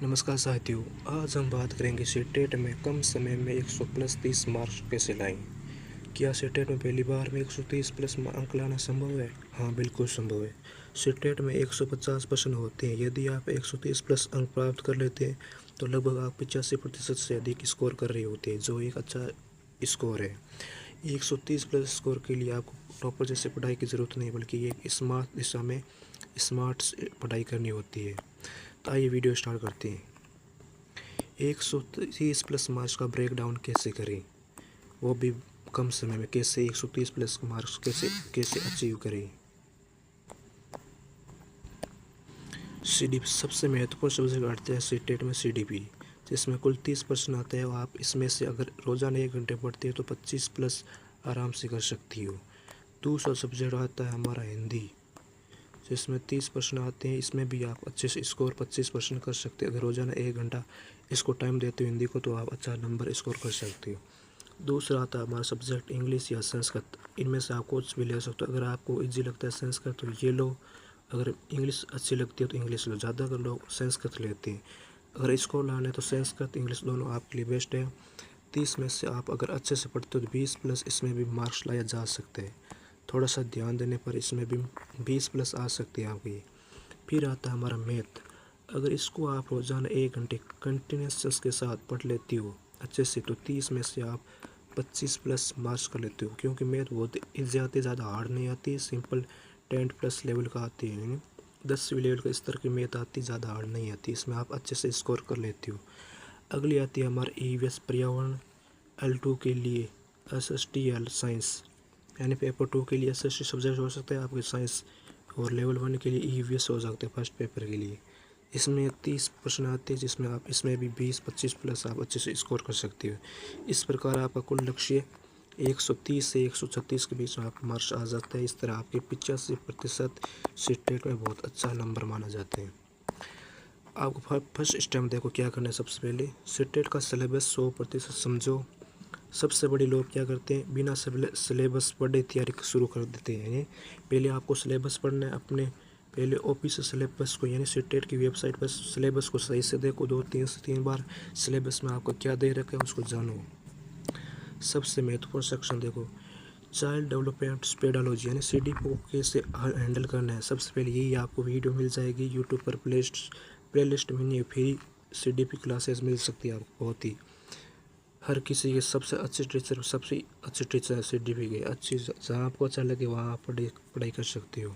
नमस्कार साथियों। आज हम बात करेंगे सीटेट में कम समय में 100 प्लस 30 मार्क्स कैसे लाएं। क्या सीटेट में पहली बार में 130 प्लस अंक लाना संभव है? हाँ, बिल्कुल संभव है। सीटेट में 150 प्रश्न होते हैं। यदि आप 130 प्लस अंक प्राप्त कर लेते हैं तो लगभग आप 85% से अधिक स्कोर कर रहे होते हैं, जो एक अच्छा स्कोर है। 130 प्लस स्कोर के लिए आपको टॉपर जैसे पढ़ाई की ज़रूरत नहीं, बल्कि एक स्मार्ट दिशा में स्मार्ट पढ़ाई करनी होती है। तो आइए वीडियो स्टार्ट करते हैं। 130 प्लस मार्क्स का ब्रेक डाउन कैसे करें, वो भी कम समय में। कैसे 130 प्लस मार्क्स कैसे अचीव करें। सीडीपी सबसे महत्वपूर्ण सब्जेक्ट आते हैं सीटेट में। सीडीपी जिसमें कुल 30 प्रश्न आते हैं। आप इसमें से अगर रोज़ाना 1 घंटे पढ़ते हो तो 25 प्लस आराम से कर सकती हो। दूसरा सब्जेक्ट आता है हमारा हिंदी, जिसमें 30 प्रश्न आते हैं। इसमें भी आप अच्छे से स्कोर 25 प्रश्न कर सकते हो। अगर रोज़ाना 1 घंटा इसको टाइम देते हो हिंदी को, तो आप अच्छा नंबर स्कोर कर सकते हो। दूसरा आता है हमारा सब्जेक्ट इंग्लिश या संस्कृत। इनमें से आप कुछ भी ले सकते हो। अगर आपको इजी लगता है संस्कृत तो ये लो, अगर इंग्लिश अच्छी लगती है तो इंग्लिश लो। ज़्यादातर लोग संस्कृत लेते हैं। अगर स्कोर लाना है तो संस्कृत इंग्लिश दोनों आपके लिए बेस्ट है। 30 में से आप अगर अच्छे से पढ़ते हो तो 20 प्लस इसमें भी मार्क्स लाया जा सकता है। थोड़ा सा ध्यान देने पर इसमें भी 20 प्लस आ सकती है आपकी। फिर आता है हमारा मैथ। अगर इसको आप रोज़ाना 1 घंटे कंटिन्यूस के साथ पढ़ लेती हो अच्छे से, तो 30 में से आप 25 प्लस मार्क्स कर लेते हो। क्योंकि मैथ बहुत ज़्यादा हार्ड नहीं आती, सिंपल 10 प्लस लेवल का आती है। 10वीं लेवल का स्तर की मैथ आती, ज़्यादा हार्ड नहीं आती। इसमें आप अच्छे से स्कोर कर लेती हो। अगली आती है हमारे ईवीएस पर्यावरण। L2 के लिए SSTL साइंस, यानी पेपर 2 के लिए SST सब्जेक्ट हो सकता है आपके साइंस, और लेवल 1 के लिए ईवीएस हो सकते हैं फर्स्ट पेपर के लिए। इसमें 30 प्रश्न आते हैं, जिसमें आप इसमें भी 20-25 प्लस आप अच्छे से स्कोर कर सकते हो। इस प्रकार आपका कुल लक्ष्य 130 से 136 के बीच में आपका मार्क्स आ जाता है। इस तरह आपके 85% सीटेट में बहुत अच्छा नंबर माना जाते हैं। आपको फर्स्ट स्टेप देखो क्या करना है। सबसे पहले सीटेट का सिलेबस 100% समझो। सबसे बड़े लोग क्या करते हैं, बिना सिलेबस पढ़े तैयारी शुरू कर देते हैं। पहले आपको सिलेबस पढ़ना है अपने। पहले ऑफिशियल सिलेबस को, यानी सीटेट की वेबसाइट पर सिलेबस को सही से देखो। 2-3 बार सिलेबस में आपको क्या दे रखा है उसको जानो। सबसे महत्वपूर्ण सेक्शन देखो, चाइल्ड डेवलपमेंट पेडालॉजी, यानी सीडीपी को कैसे हैंडल करना है। सबसे पहले यही आपको वीडियो मिल जाएगी यूट्यूब पर। प्लेलिस्ट में फ्री सीडीपी क्लासेस मिल सकती है आपको। बहुत ही हर किसी के सबसे अच्छे टीचर है सीडीपी के। अच्छी जहाँ आपको अच्छा लगे वहाँ आप पढ़ाई कर सकते हो।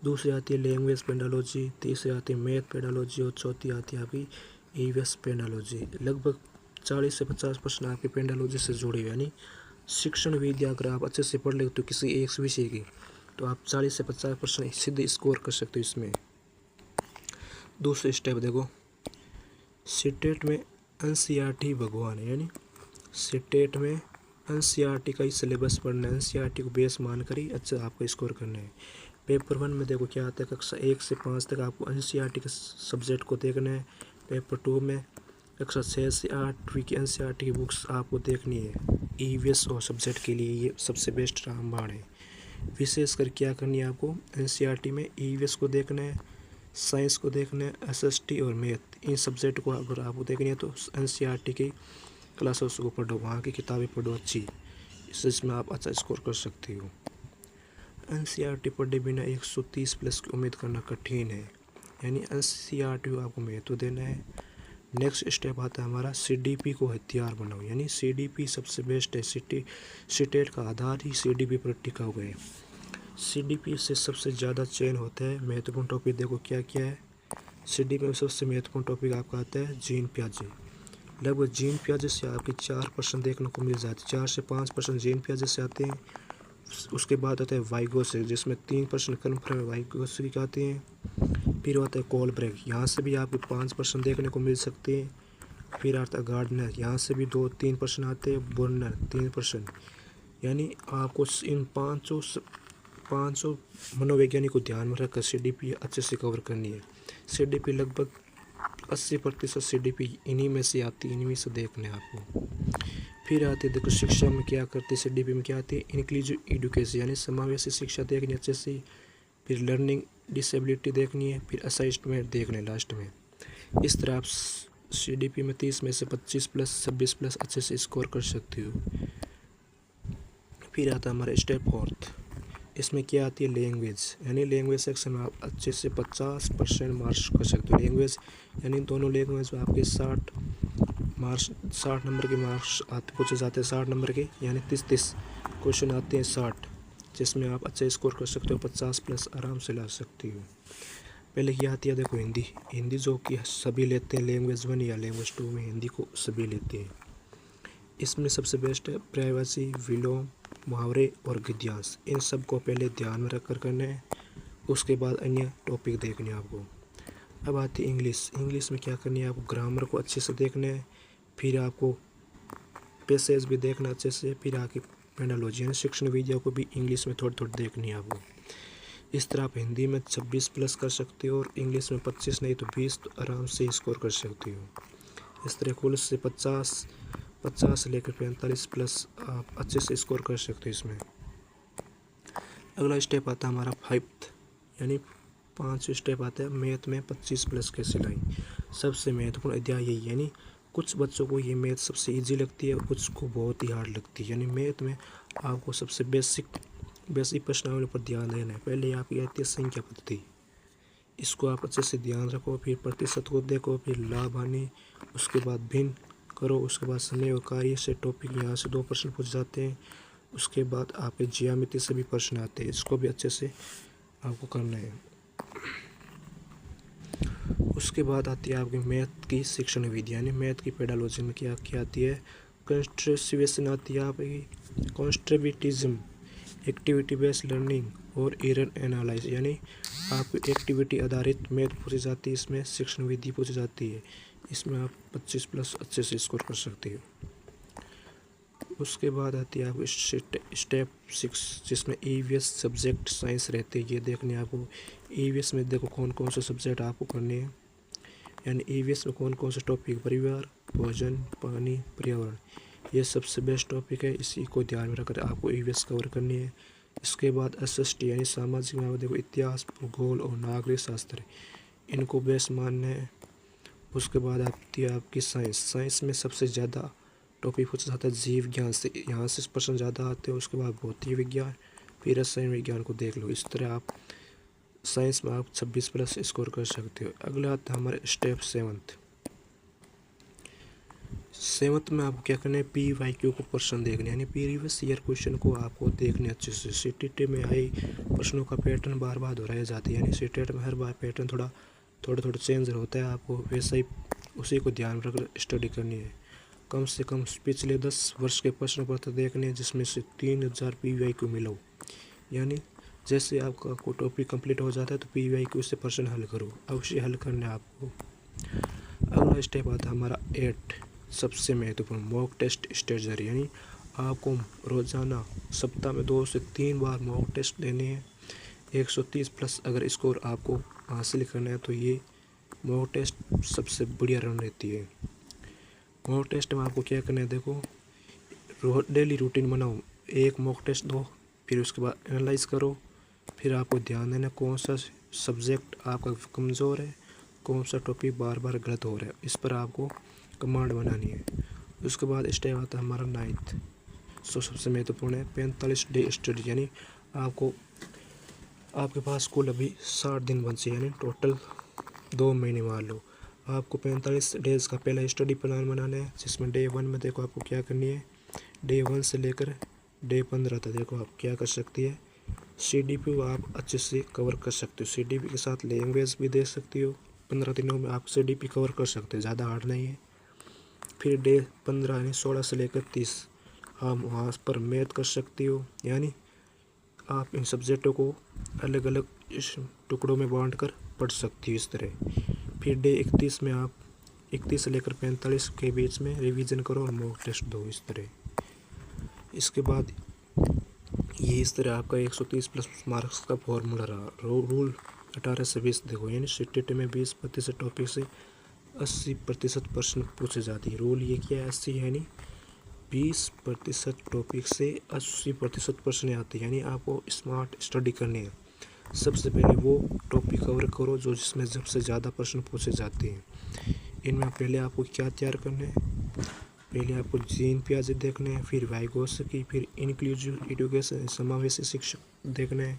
दूसरी आती है लैंग्वेज पेडालॉजी, तीसरी आती है मैथ पेडालॉजी, और चौथी आती है आपकी ईवीएस पेडालॉजी। लगभग 40 से 50 प्रश्न आपके पेडालॉजी से जुड़े हुए, यानी शिक्षण विद्या अगर आप अच्छे से पढ़ ले तो किसी एक विषय की, तो आप 40 से 50% सीधे स्कोर कर सकते हो इसमें। दूसरी स्टेप देखो, सीटेट में एनसीईआरटी भगवान है, यानी सीटेट में एनसीईआरटी का ही सिलेबस पढ़ना है। एनसीईआरटी को बेस मान कर ही अच्छा आपको स्कोर करना है। पेपर 1 में देखो क्या आता है, कक्षा 1 से 5 तक आपको एनसीईआरटी के सब्जेक्ट को देखना है। पेपर 2 में कक्षा 6 से 8वीं की एनसीईआरटी की बुक्स आपको देखनी है। ईवीएस और सब्जेक्ट के लिए ये सबसे बेस्ट रामबाण है। विशेषकर क्या करनी है आपको, एनसीईआरटी में ईवीएस को देखना है, साइंस को देखना है, एसएसटी और मैथ, इन सब्जेक्ट को अगर आपको देखनी है तो एनसीईआरटी की क्लासेस को पढ़ो, वहाँ की किताबें पढ़ो अच्छी। इसमें आप अच्छा स्कोर कर सकते हो। एनसीईआरटी पढ़े बिना 130 प्लस की उम्मीद करना कठिन है, यानी एनसीईआरटी को आपको महत्व देना है। नेक्स्ट स्टेप आता है हमारा सीडीपी को हथियार बनाओ, यानी सीडीपी सबसे बेस्ट है। सीटेट का आधार ही सीडीपी पर टिका हुआ है। सीडीपी से सबसे ज़्यादा चयन होता है। महत्वपूर्ण टॉपिक देखो क्या क्या है। सीडीपी में सबसे महत्वपूर्ण टॉपिक आपका आता है जीन पियाजे। लगभग जीन पियाजे से आपके 4% देखने को मिल जाते हैं। 4 से 5% जीन पियाजे से आते हैं। उसके बाद आता है वाइगोसे, जिसमें 3% कन्फर्म वाइगोसे के आते हैं। फिर आता है कोलब्रेक, यहाँ से भी आपको 5% देखने को मिल सकते हैं। फिर आता है गार्डनर, यहाँ से भी 2-3% आते हैं। बोर्नर 3%। यानी आपको इन 500 मनोवैज्ञानिक को ध्यान में रखकर सीडीपी अच्छे से कवर करनी है। सीडीपी लगभग 80% सीडीपी इन्हीं में से आती है, इन्हीं में से देखना है आपको। फिर आते देखो शिक्षा में क्या करते हैं, सीडीपी में क्या आती है, इंक्लूसिव एजुकेशन, यानी समावेशी शिक्षा देखनी अच्छे से। फिर लर्निंग डिसेबिलिटी देखनी है। फिर असेसमेंट देखने लास्ट में। इस तरह आप CDP में 30 में से 25 प्लस 26 प्लस अच्छे से स्कोर कर सकते हो। फिर आता है हमारा स्टेप 4। इसमें क्या आती है, लैंग्वेज, यानी लैंग्वेज सेक्शन में आप अच्छे से 50% मार्क्स कर सकते हो। लैंग्वेज यानी दोनों लैंग्वेज में आपके 60 नंबर के मार्क्स पूछे जाते हैं, 60 नंबर के, यानी 30 क्वेश्चन आते हैं 60, जिसमें आप अच्छे स्कोर कर सकते हो, 50 प्लस आराम से ला सकती हो। पहले क्या आती है, देखो हिंदी जो कि सभी लेते हैं लैंग्वेज 1 या लैंग्वेज 2 में, हिंदी को सभी लेते हैं। इसमें सबसे बेस्ट है पर्यायवाची, विलोम, मुहावरे और गद्यांश। इन सब को पहले ध्यान में रख कर करना है, उसके बाद अन्य टॉपिक देखने हैं आपको। अब आती है इंग्लिश में क्या करनी है, आपको ग्रामर को अच्छे से देखना है, फिर आपको पैसेज भी देखना अच्छे से, फिर आके पेडालॉजी यानी शिक्षण विद्या को भी इंग्लिश में थोड़ी देखनी है आपको। इस तरह आप हिंदी में 26 प्लस कर सकते हो और इंग्लिश में 25 नहीं तो 20 तो आराम से स्कोर कर सकते हो। इस तरह कुल से 50 से लेकर 45 प्लस आप अच्छे से स्कोर कर सकते हो इसमें। अगला स्टेप आता है हमारा 5th, यानी 5वां स्टेप आता है मैथ में 25 प्लस कैसे लाएं। सबसे महत्वपूर्ण अध्याय यही, यानी कुछ बच्चों को ये मैथ सबसे इजी लगती है और कुछ को बहुत ही हार्ड लगती है। यानी मैथ में आपको सबसे बेसिक प्रश्नावली पर ध्यान देना है। पहले आपकी आती है संख्या पद्धति, इसको आप अच्छे से ध्यान रखो, फिर प्रतिशत को देखो, फिर लाभ हानि, उसके बाद भिन्न करो, उसके बाद समय और कार्य से टॉपिक यहाँ से 2 प्रश्न पूछ जाते हैं। उसके बाद आपके ज्यामिति से भी प्रश्न आते हैं, इसको भी अच्छे से आपको करना है। उसके बाद आती है आपकी मैथ की शिक्षण विधि, यानी मैथ की पेडालॉजी में क्या आती है, कंस्ट्रक्टिवेशन आती है आपकी, कंस्ट्रक्टिविज्म, एक्टिविटी बेस्ड लर्निंग और एरर एनालाइज, यानी आपको एक्टिविटी आधारित मैथ पूछी जाती है, इसमें शिक्षण विधि पूछी जाती है। इसमें आप 25 प्लस अच्छे से स्कोर कर सकते हो। उसके बाद आती है आपको स्टेप 6, जिसमें EVS सब्जेक्ट साइंस रहते हैं, ये देखने आपको। EVS में देखो कौन कौन से सब्जेक्ट आपको करने हैं, यानी EVS में कौन कौन से टॉपिक, परिवार, भोजन, पानी, पर्यावरण, ये सबसे बेस्ट टॉपिक है, इसी को ध्यान में रखकर आपको EVS कवर करनी है। इसके बाद SST यानी सामाजिक में देखो इतिहास, भूगोल और नागरिक शास्त्र, इनको बेस मानना है। उसके बाद आती है आपकी साइंस में सबसे ज़्यादा टॉपिक पूछा जाता है जीव विज्ञान से, यहाँ से प्रश्न ज़्यादा आते हैं। उसके बाद भौतिक विज्ञान, फिर रसायन विज्ञान को देख लो। इस तरह आप साइंस में आप 26 प्लस स्कोर कर सकते हो। अगला आता है हमारे स्टेप 7th में आपको क्या करना है, PYQ को प्रश्न देखने, यानी प्रीवियस ईयर क्वेश्चन को आपको देखने अच्छे से। CTT में आए प्रश्नों का पैटर्न बार बार दोहराया जाता है, यानी CTT में हर बार पैटर्न थोड़ा चेंज होता है, आपको वैसा ही उसी को ध्यान रखकर स्टडी करनी है। कम से कम पिछले 10 वर्ष के प्रश्न पत्र देखने हैं, जिसमें से 3000 PYQ मिला हो, यानी जैसे आपका कोई टॉपिक कंप्लीट हो जाता है तो PYQ से प्रश्न हल करो, अवश्य हल करना है आपको। अगला स्टेप आता है हमारा 8, सबसे महत्वपूर्ण, मॉक टेस्ट स्ट्रेटजी, यानी आपको रोज़ाना सप्ताह में 2 से 3 बार मॉक टेस्ट देने हैं। 130 प्लस अगर स्कोर आपको हासिल करना है तो ये मॉक टेस्ट सबसे बढ़िया रणनीति है। मॉक टेस्ट में आपको क्या करना है, देखो डेली रूटीन बनाओ, एक मॉक टेस्ट दो, फिर उसके बाद एनालाइज करो, फिर आपको ध्यान देना कौन सा सब्जेक्ट आपका कमज़ोर है, कौन सा टॉपिक बार बार गलत हो रहा है, इस पर आपको कमांड बनानी है। उसके बाद स्टेप आता है हमारा 9th, सबसे महत्वपूर्ण है 45 डे स्टडी, यानी आपके पास कुल अभी 60 दिन बचे, यानी टोटल 2 महीने मान लो। आपको 45 डेज़ का पहला स्टडी प्लान बनाना है, जिसमें डे 1 में देखो आपको क्या करनी है, डे 1 से लेकर डे 15 तक देखो आप क्या कर सकती है। CDP आप अच्छे से कवर कर सकते हो, CDP के साथ लैंग्वेज भी दे सकती हो। 15 दिनों में आप CDP कवर कर सकते हो, ज़्यादा हार्ड नहीं है। फिर डे 15 यानी 16 से लेकर 30 आप वहाँ पर मैथ कर सकती हो, यानी आप इन सब्जेक्टों को अलग अलग टुकड़ों में बांट कर पढ़ सकती हो इस तरह। फिर डे 31 में आप 31 से लेकर 45 के बीच में रिवीजन करो और मॉक टेस्ट दो, इस तरह। इसके बाद ये इस तरह आपका 130 प्लस मार्क्स का फॉर्मूला रहा। रूल 18 से 20 देखो, यानी CTT में 20% टॉपिक से 80% प्रश्न पूछे जाते हैं। रूल ये क्या है, 80 यानी 20% टॉपिक से 80% प्रश्न आते हैं, यानी आपको स्मार्ट स्टडी करनी है। सबसे पहले वो टॉपिक कवर करो जो जिसमें सबसे ज़्यादा प्रश्न पूछे जाते हैं। इनमें पहले आपको क्या तैयार करना है, पहले आपको जीन पियाजे देखना है, फिर वाइगोत्स्की, फिर इंक्लूसिव एजुकेशन समावेशी शिक्षा देखना है,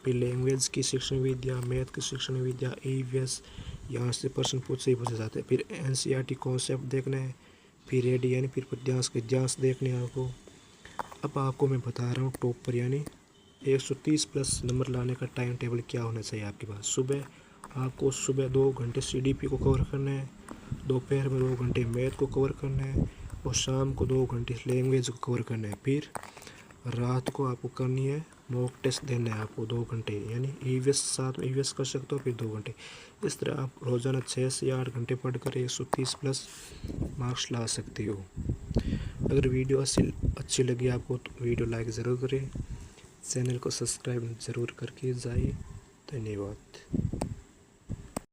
फिर लैंग्वेज की शिक्षण विद्या, मैथ की शिक्षण विद्या, ईवीएस, यहाँ से प्रश्न पूछे जाते हैं। फिर एनसीईआरटी कॉन्सेप्ट देखना है, फिर रेडी यानी फिर पद्यांश के इतिहास देखने हैं आपको। अब आपको मैं बता रहा हूँ टॉपर यानी 130 प्लस नंबर लाने का टाइम टेबल क्या होना चाहिए आपके पास। आपको सुबह 2 घंटे सीडीपी को कवर करना है, दोपहर में 2 घंटे मैथ को कवर करना है और शाम को 2 घंटे लैंग्वेज को कवर करना है। फिर रात को आपको करनी है मॉक टेस्ट देना है आपको 2 घंटे, यानी ईवीएस साथ में ईवीएस कर सकते हो, फिर 2 घंटे। इस तरह आप रोज़ाना 6 से 8 घंटे पढ़कर 130 प्लस मार्क्स ला सकते हो। अगर वीडियो अच्छी लगी आपको तो वीडियो लाइक ज़रूर करें, चैनल को सब्सक्राइब ज़रूर करके जाइए। धन्यवाद।